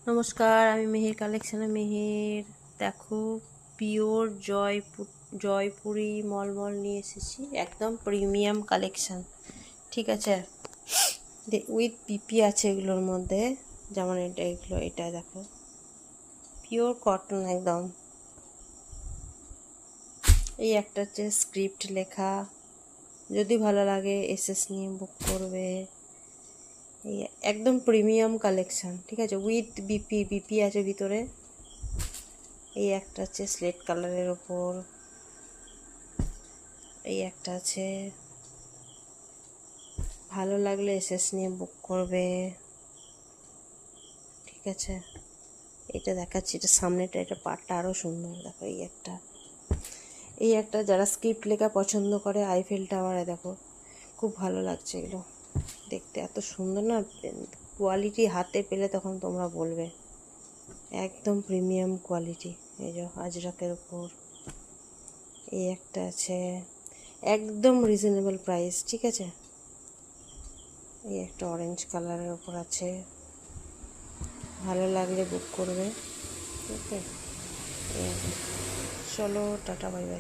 নমস্কার, আমি মেহের কালেকশানে মেহের। দেখো, পিওর জয়পুরি মলমল নিয়ে এসেছি, একদম প্রিমিয়াম কালেকশান। ঠিক আছে, উইথ পিপি আছে এগুলোর মধ্যে। যেমন এটা দেখো, পিওর কটন একদম। এই একটা হচ্ছে স্ক্রিপ্ট লেখা, যদি ভালো লাগে এসএস নিয়ে বুক করবে। এই একদম প্রিমিয়াম কালেকশান, ঠিক আছে, উইথ বিপি আছে ভিতরে। এই একটা আছে স্লেট কালারের ওপর, এই একটা আছে। ভালো লাগলে এসএস নিয়ে বুক করবে, ঠিক আছে। এটা দেখাচ্ছি, এটা সামনেটা, এটা পাটটা আরও সুন্দর। দেখো এই একটা যারা স্ক্রিপ্ট লেখা পছন্দ করে, আইফেল টাওয়ারে দেখো, খুব ভালো লাগছে এগুলো দেখতে, এত সুন্দর না। কোয়ালিটি হাতে পেলে তখন তোমরা বলবে, একদম প্রিমিয়াম কোয়ালিটি। এই যে আজরাকের উপর এই একটা আছে, একদম রিজনেবল প্রাইস, ঠিক আছে। এই একটা অরেঞ্জ কালারের উপর আছে, ভালো লাগলে বুক করবে, ওকে। চলো, টাটা, বাই বাই।